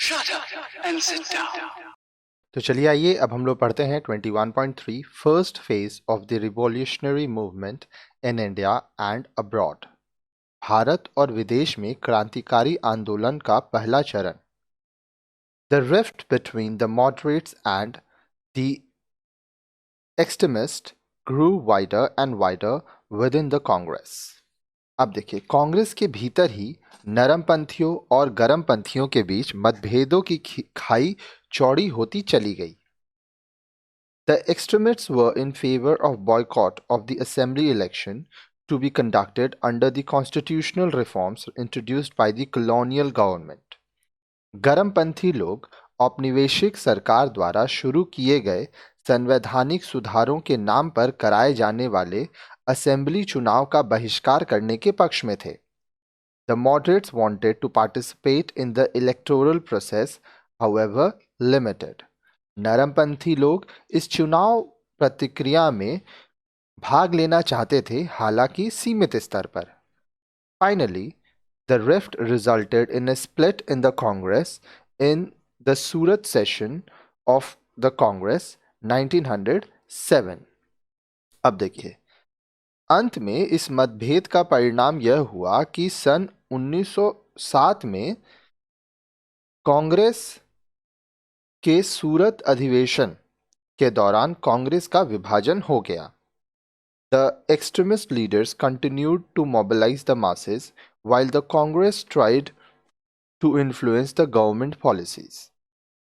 Shut up and sit down. तो चलिए आइए अब हम लोग पढ़ते हैं 21.3 first phase of the revolutionary movement in India and abroad. Bharat और विदेश में क्रांतिकारी आंदोलन का पहला चरण। The rift between the moderates and the extremist grew wider and wider within the Congress. अब देखिए, कांग्रेस के भीतर ही नरमपंथियों और गरमपंथियों के बीच मतभेदों की खाई चौड़ी होती चली गई। The extremists were in favor of boycott of the assembly election to be conducted under the constitutional reforms introduced by the colonial government. गरमपंथी लोग औपनिवेशिक सरकार द्वारा शुरू किए गए संवैधानिक सुधारों के नाम पर कराए जाने वाले असेंबली चुनाव का बहिष्कार करने के पक्ष में थे। The moderates wanted to participate in the electoral process, however limited. नरमपंथी लोग इस चुनाव प्रतिक्रिया में भाग लेना चाहते थे, हालांकि सीमित स्तर पर। Finally, the rift resulted in a split in the Congress in the Surat session of the Congress 1907. अब देखिए, अंत में इस मतभेद का परिणाम यह हुआ कि सन 1907 में कांग्रेस के सूरत अधिवेशन के दौरान कांग्रेस का विभाजन हो गया। The extremist leaders continued to mobilize the masses while the Congress tried to influence the government policies.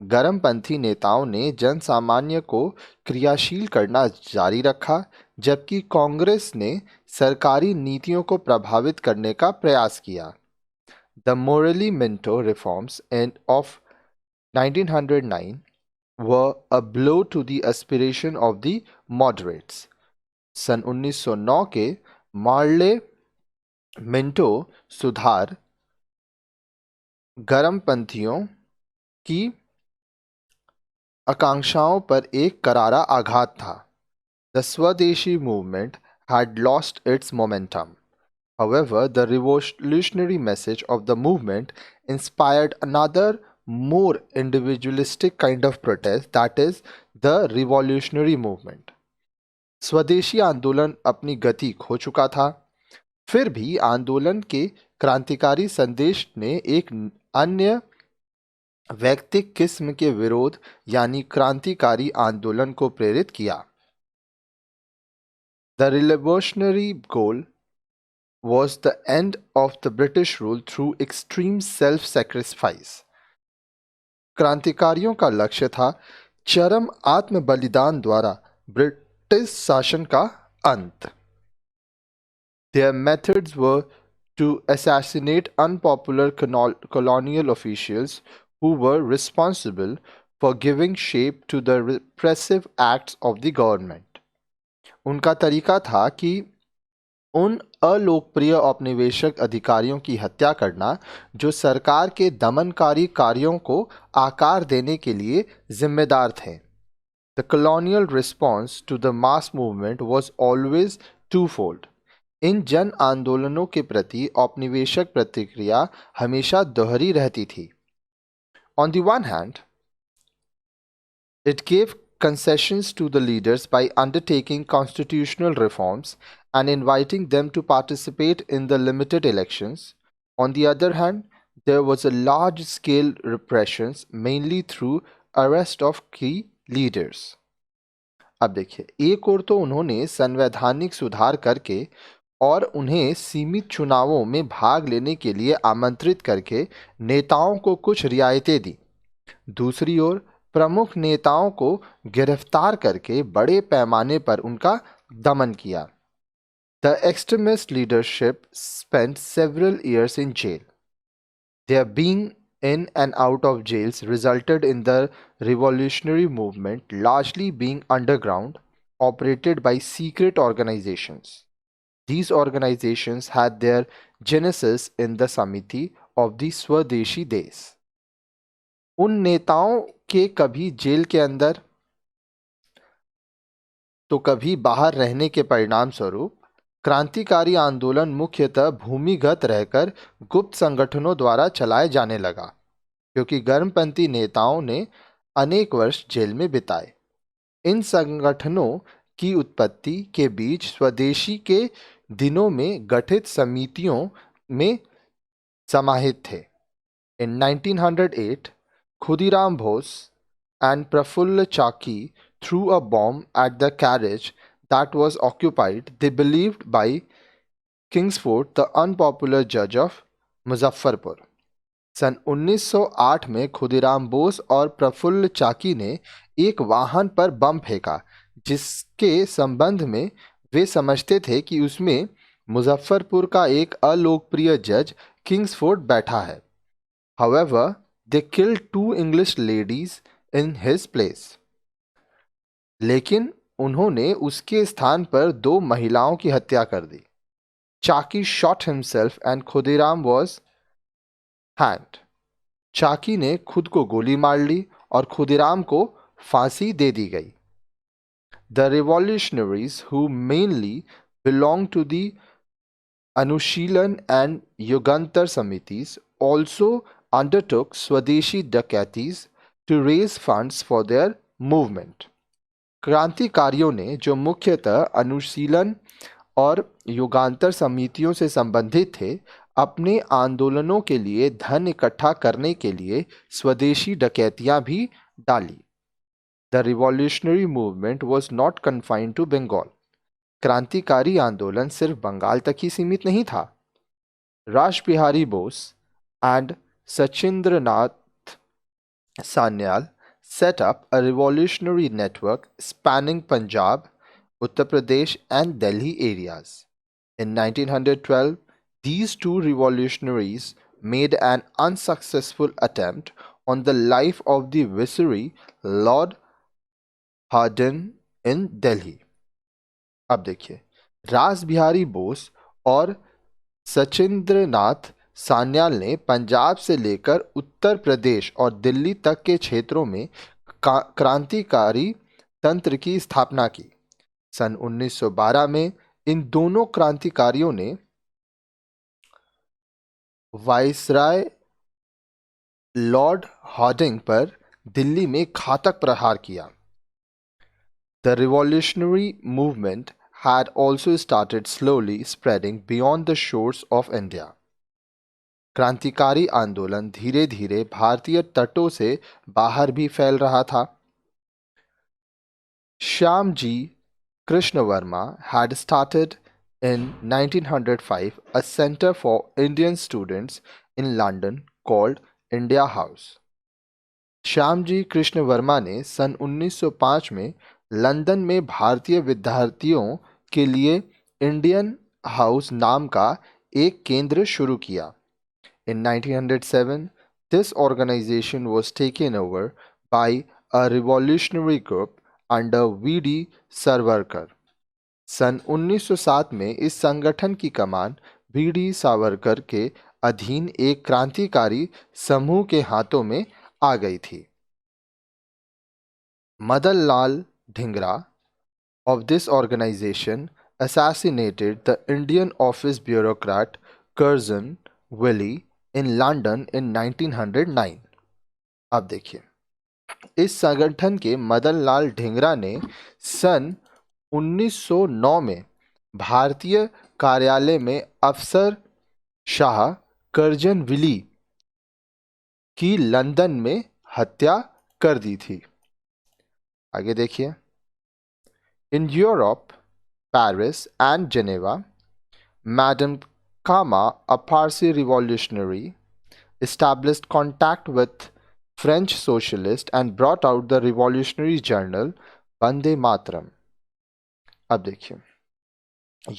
गरमपंथी नेताओं ने जनसामान्य को क्रियाशील करना जारी रखा, जबकि कांग्रेस ने सरकारी नीतियों को प्रभावित करने का प्रयास किया। The Morley Minto reforms of 1909 were a blow to the aspiration of the moderates. सन 1909 के मार्ले मिंटो सुधार गरमपंथियों की आकांक्षाओं पर एक करारा आघात था। The Swadeshi movement had lost its momentum. However, the revolutionary message of the movement inspired another more individualistic kind of protest, that is the revolutionary movement. स्वदेशी आंदोलन अपनी गति खो चुका था, फिर भी आंदोलन के क्रांतिकारी संदेश ने एक अन्य वैयक्तिक किस्म के विरोध यानी क्रांतिकारी आंदोलन को प्रेरित किया। The revolutionary goal was the end of the British rule through extreme self-sacrifice. क्रांतिकारियों का लक्ष्य था चरम आत्म बलिदान द्वारा ब्रिटिश शासन का अंत। Their methods were to assassinate unpopular colonial officials who were responsible for giving shape to the repressive acts of the government. उनका तरीका था कि उन अलोकप्रिय औपनिवेशिक अधिकारियों की हत्या करना जो सरकार के दमनकारी कार्यों को आकार देने के लिए जिम्मेदार थे। The colonial response to the mass movement was always twofold. इन जन आंदोलनों के प्रति औपनिवेशिक प्रतिक्रिया हमेशा दोहरी रहती थी। On the one hand, it gave concessions to the leaders by undertaking constitutional reforms and inviting them to participate in the limited elections. On the other hand, there was a large-scale repressions, mainly through arrest of key leaders. अब देखिए, एक ओर तो उन्होंने संवैधानिक सुधार करके और उन्हें सीमित चुनावों में भाग लेने के लिए आमंत्रित करके नेताओं को कुछ रियायतें दी। दूसरी ओर प्रमुख नेताओं को गिरफ्तार करके बड़े पैमाने पर उनका दमन किया। The extremist leadership spent several years in jail. Their being in and out of jails resulted in the revolutionary movement largely being underground, operated by secret organizations. These organizations had their genesis in the Samiti of the Swadeshi days. उन नेताओं के कभी jail के अंदर तो कभी बाहर रहने के परिणाम स्वरूप क्रांतिकारी आंदोलन मुख्यतः भूमिगत रहकर गुप्त संगठनों द्वारा चलाए जाने लगा। क्योंकि गर्मपंथी नेताओं ने अनेक वर्ष जेल में बिताए। इन संगठनों की उत्पत्ति के बीच स्वदेशी के दिनों में गठित समितियों में समाहित थे। In 1908, Khudiram Bose and Prafulla Chaki threw a bomb at the carriage that was occupied, they believed, by Kingsford, the unpopular judge of Muzaffarpur. सन 1908 में खुदीराम बोस और प्रफुल्ल चाकी ने एक वाहन पर बम फेंका जिसके संबंध में वे समझते थे कि उसमें मुजफ्फरपुर का एक अलोकप्रिय जज किंग्सफोर्ड बैठा है। However, they killed two English ladies in his place. लेकिन उन्होंने उसके स्थान पर दो महिलाओं की हत्या कर दी। चाकी shot himself and Khudiram was hanged. चाकी ने खुद को गोली मार ली और खुदीराम को फांसी दे दी गई। The revolutionaries, who mainly belonged to the Anushilan and Yugantar Samitis, also undertook Swadeshi Dakatis to raise funds for their movement. क्रांतिकारियों ने, जो मुख्यतः अनुशीलन और युगांतर समितियों से संबंधित थे, अपने आंदोलनों के लिए धन इकट्ठा करने के लिए स्वदेशी डकैतियां भी डाली। The revolutionary movement was not confined to Bengal. क्रांतिकारी आंदोलन सिर्फ बंगाल तक ही सीमित नहीं था। Rasbihari Bose and Sachindranath Sanyal set up a revolutionary network spanning Punjab, Uttar Pradesh and Delhi areas. In 1912, these two revolutionaries made an unsuccessful attempt on the life of the viceroy Lord Hardin in Delhi. अब देखिए, रास बिहारी बोस और सचिंद्रनाथ सान्याल ने पंजाब से लेकर उत्तर प्रदेश और दिल्ली तक के क्षेत्रों में क्रांतिकारी तंत्र की स्थापना की। सन 1912 में इन दोनों क्रांतिकारियों ने वाइसराय लॉर्ड हॉर्डिंग पर दिल्ली में घातक प्रहार किया। The revolutionary movement had also started slowly spreading beyond the shores of India. क्रांतिकारी आंदोलन धीरे धीरे भारतीय तटों से बाहर भी फैल रहा था। Shyamji Krishna Verma had started in 1905 a center for Indian students in London called India House. Shyamji Krishna Verma ने सन 1905 में लंदन में भारतीय विद्यार्थियों के लिए इंडियन हाउस नाम का एक केंद्र शुरू किया। In 1907, this organization was taken over by a revolutionary group under V.D. Savarkar. सन 1907 में इस संगठन की कमान V.D. सावरकर के अधीन एक क्रांतिकारी समूह के हाथों में आ गई थी। Madan Lal Dhingra of this organization assassinated the Indian office bureaucrat Curzon Willie in London in 1909. अब देखिए, इस संगठन के मदन लाल ढींगरा ने सन 1909 में भारतीय कार्यालय में अफसर शाह कर्जन विली की लंदन में हत्या कर दी थी। आगे देखिए, In Europe, Paris and Geneva, Madame Kama, a Parsi revolutionary, established contact with French socialists and brought out the revolutionary journal Vande Mataram. अब देखिए,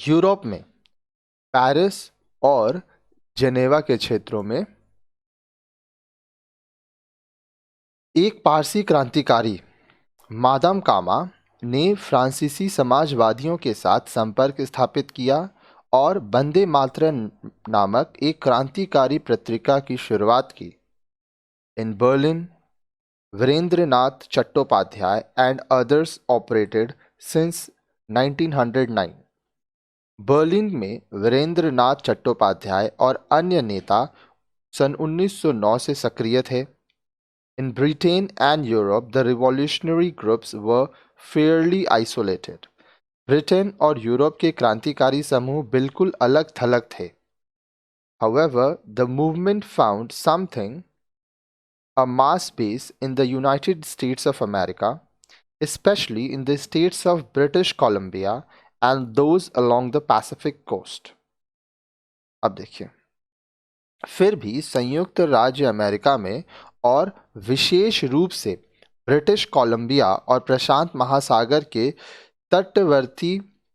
यूरोप में पेरिस और जेनेवा के क्षेत्रों में एक पारसी क्रांतिकारी मादाम कामा ने फ्रांसीसी समाजवादियों के साथ संपर्क स्थापित किया और वंदे मातरम नामक एक क्रांतिकारी पत्रिका की शुरुआत की। In Berlin, Virendranath Chattopadhyay and others operated since 1909। Berlin में वीरेंद्रनाथ चट्टोपाध्याय और अन्य नेता सन 1909 से सक्रिय थे। In Britain and Europe, the revolutionary groups were fairly isolated. Britain और यूरोप के क्रांतिकारी समूह बिल्कुल अलग थलग थे. However, the movement found something, a mass base in the United States of America, especially in the states of British Columbia and those along the Pacific coast. अब देखिए, फिर भी संयुक्त राज्य अमेरिका में और विशेष रूप से ब्रिटिश कोलंबिया और प्रशांत महासागर के तटवर्ती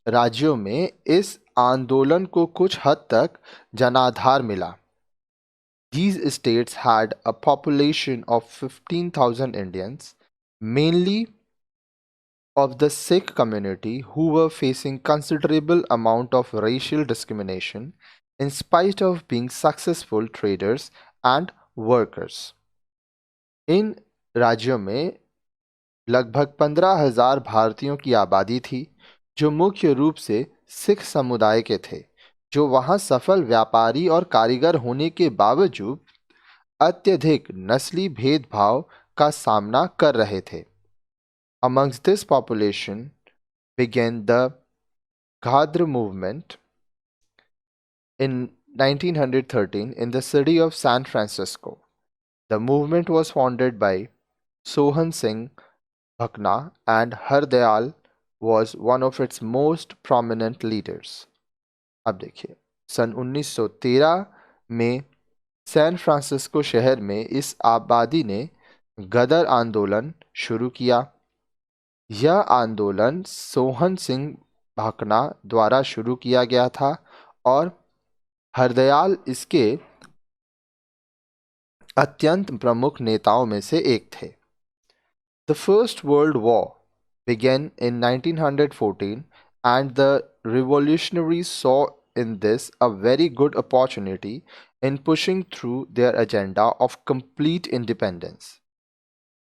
राज्यों में इस आंदोलन को कुछ हद तक जनाधार मिला. These states had a population of 15,000 Indians, mainly of the Sikh community, who were facing considerable amount of racial discrimination in spite of being successful traders and workers. इन राज्यों में लगभग 15,000 भारतीयों की आबादी थी जो मुख्य रूप से सिख समुदाय के थे, जो वहां सफल व्यापारी और कारीगर होने के बावजूद अत्यधिक नस्ली भेदभाव का सामना कर रहे थे. Amongst this population began the Ghadar movement in 1913 in the city of San Francisco. The movement was founded by Sohan Singh Bhakna and Hardayal was one of its most prominent leaders. अब देखिए, सन 1913 में San Francisco शहर में इस आबादी ने गदर आंदोलन शुरू किया. यह आंदोलन सोहन सिंह भाकना द्वारा शुरू किया गया था और हरदयाल इसके अत्यंत प्रमुख नेताओं में से एक थे. The First World War began in 1914 and the revolutionaries saw in this a very good opportunity in pushing through their agenda of complete independence.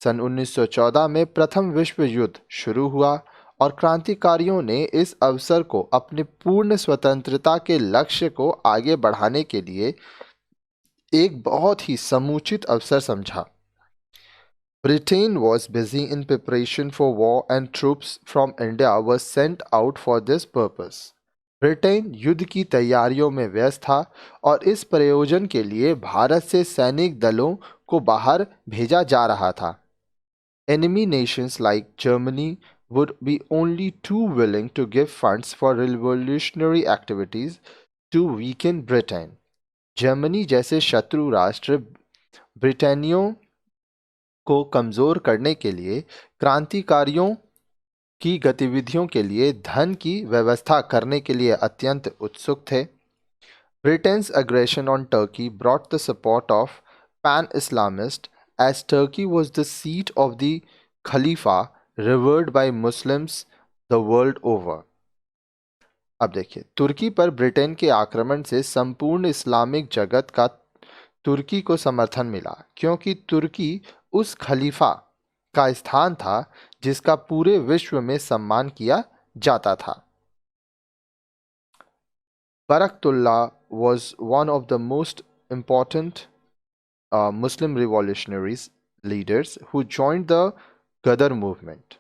सन 1914 में प्रथम विश्व युद्ध शुरू हुआ और क्रांतिकारियों ने इस अवसर को अपने पूर्ण स्वतंत्रता के लक्ष्य को आगे बढ़ाने के लिए एक बहुत ही समुचित अवसर समझा. Britain was busy in preparation for war and troops from India were sent out for this purpose. Britain युद्ध की तैयारियों में व्यस्त था और इस प्रयोजन के लिए भारत से सैनिक दलों को बाहर भेजा जा रहा था. Enemy nations like Germany would be only too willing to give funds for revolutionary activities to weaken Britain. Germany जैसे शत्रु राष्ट्र ब्रिटेनियों को कमजोर करने के लिए क्रांतिकारियों की गतिविधियों के लिए धन की व्यवस्था करने के लिए अत्यंत उत्सुक थे. Britain's aggression on Turkey brought the support of pan-Islamists as Turkey was the seat of the Khalifa revered by Muslims the world over. अब देखिए, तुर्की पर ब्रिटेन के आक्रमण से संपूर्ण इस्लामिक जगत का तुर्की को समर्थन मिला क्योंकि तुर्की उस खलीफा का स्थान था जिसका पूरे विश्व में सम्मान किया जाता था. Baraktullah was one of the most important Muslim revolutionaries leaders who joined the Ghadar movement.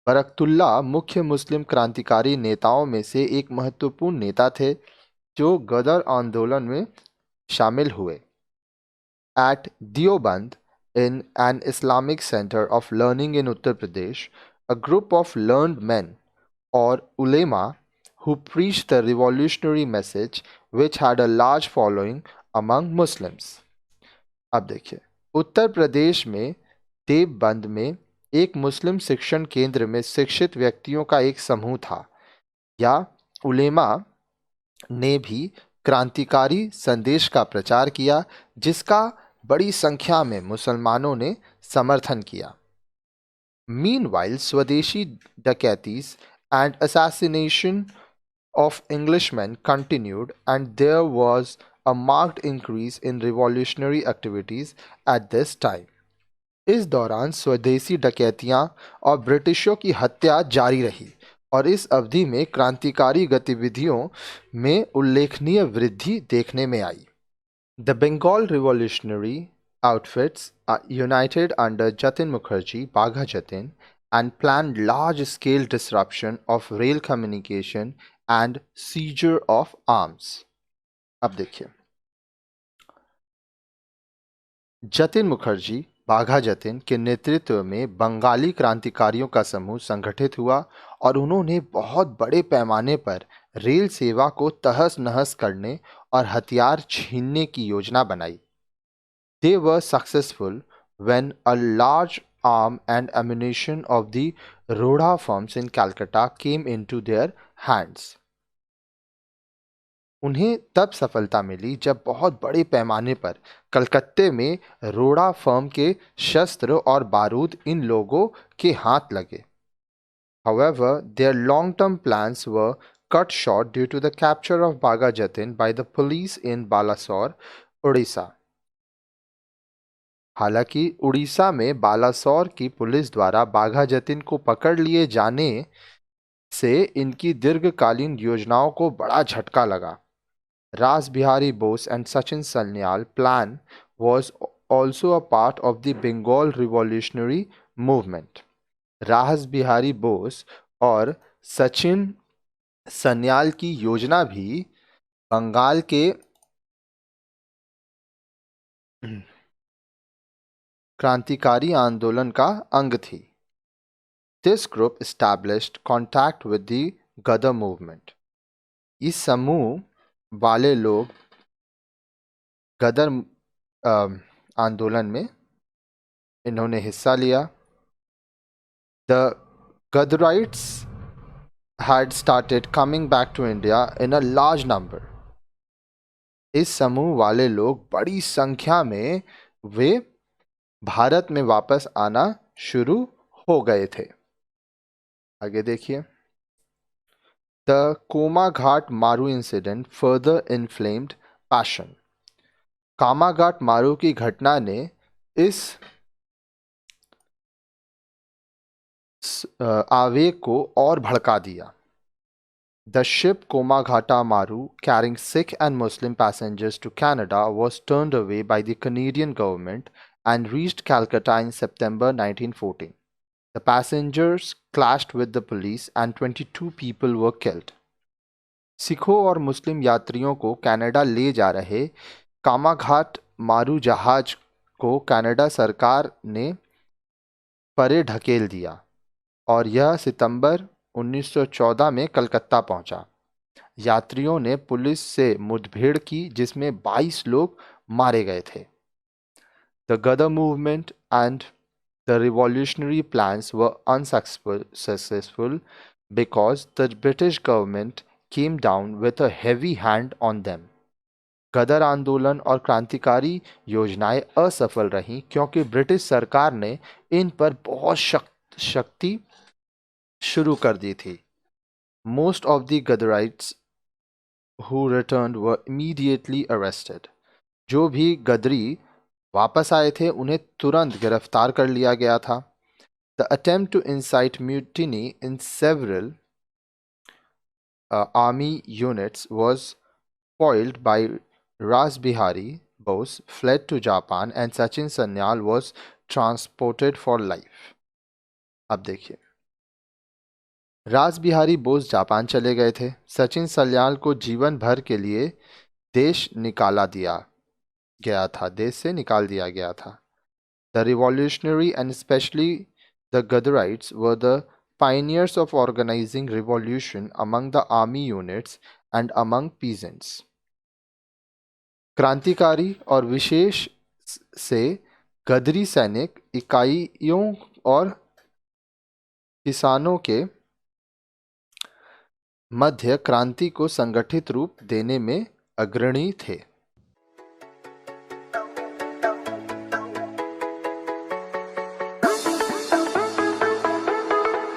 Barkatullah मुख्य मुस्लिम क्रांतिकारी नेताओं में से एक महत्वपूर्ण नेता थे जो गदर आंदोलन में शामिल हुए. At Deoband, in an Islamic center of learning in Uttar Pradesh, a group of learned men or ulema who preached the revolutionary message which had a large following among Muslims. अब देखिए, उत्तर प्रदेश में देवबंद में एक मुस्लिम शिक्षण केंद्र में शिक्षित व्यक्तियों का एक समूह था या उलेमा ने भी क्रांतिकारी संदेश का प्रचार किया जिसका बड़ी संख्या में मुसलमानों ने समर्थन किया. Meanwhile, स्वदेशी डकैतीज and assassination of Englishmen continued and there was a marked increase in revolutionary activities at this time. इस दौरान स्वदेशी डकैतियां और ब्रिटिशों की हत्या जारी रही और इस अवधि में क्रांतिकारी गतिविधियों में उल्लेखनीय वृद्धि देखने में आई. The Bengal Revolutionary outfits united under Jatin Mukherjee, Bagha Jatin, and planned large-scale disruption of rail communication and seizure of arms. अब देखिए, जतिन मुखर्जी बाघा जतिन के नेतृत्व में बंगाली क्रांतिकारियों का समूह संगठित हुआ और उन्होंने बहुत बड़े पैमाने पर रेल सेवा को तहस-नहस करने और हथियार छीनने की योजना बनाई। They were successful when a large arm and ammunition of the Rodha firms in Calcutta came into their hands. उन्हें तब सफलता मिली जब बहुत बड़े पैमाने पर कलकत्ते में रोड़ा फर्म के शस्त्र और बारूद इन लोगों के हाथ लगे। However, their long-term plans were cut short due to the capture of Bagha Jatin by the police in Balasore, Odisha. हालांकि उड़ीसा में बालासोर की पुलिस द्वारा बाघा जतिन को पकड़ लिए जाने से इनकी दीर्घकालीन योजनाओं को बड़ा झटका लगा। Ras Bihari Bose and Sachin Sanyal plan was also a part of the Bengal revolutionary movement. रास बिहारी बोस और सचिन सन्याल की योजना भी बंगाल के क्रांतिकारी आंदोलन का अंग थी। This group established contact with the Gadar movement. इस समूह वाले लोग गदर आंदोलन में इन्होंने हिस्सा लिया। The Gadarites had started coming back to India in a large number. इस समूह वाले लोग बड़ी संख्या में वे भारत में वापस आना शुरू हो गए थे। आगे देखिए, The Komaghat Maru incident further inflamed passion. कामाघाट मारू की घटना ने इस आवेग को और भड़का दिया। The ship Komagata Maru, carrying Sikh and Muslim passengers to Canada, was turned away by the Canadian government and reached Calcutta in September 1914. The passengers clashed with the police and 22 people were killed. सिखों और मुस्लिम यात्रियों को Canada ले जा रहे कामाघाट मारू जहाज को कनाडा सरकार ने परे ढकेल दिया और यह सितंबर 1914 में कलकत्ता पहुंचा। यात्रियों ने पुलिस से मुठभेड़ की जिसमें 22 लोग मारे गए थे। The Gadar movement and the revolutionary plans were unsuccessful because the British government came down with a heavy hand on them. गदर आंदोलन और क्रांतिकारी योजनाएं असफल रहीं क्योंकि ब्रिटिश सरकार ने इन पर बहुत शक्ति शुरू कर दी थी। Most of the Gadarites who returned were immediately arrested. जो भी गदरी वापस आए थे उन्हें तुरंत गिरफ्तार कर लिया गया था। The attempt to incite mutiny in several army units was foiled by Ras Bihari Bose fled to Japan and Sachin Sanyal was transported for life. अब देखिए, रास बिहारी बोस जापान चले गए थे। सचिन सन्याल को जीवन भर के लिए देश से निकाल दिया गया था। The revolutionary and especially the Gadarites were the pioneers of organizing revolution among the army units and among peasants. क्रांतिकारी और विशेष से गदरी सैनिक इकाइयों और किसानों के मध्य क्रांति को संगठित रूप देने में अग्रणी थे।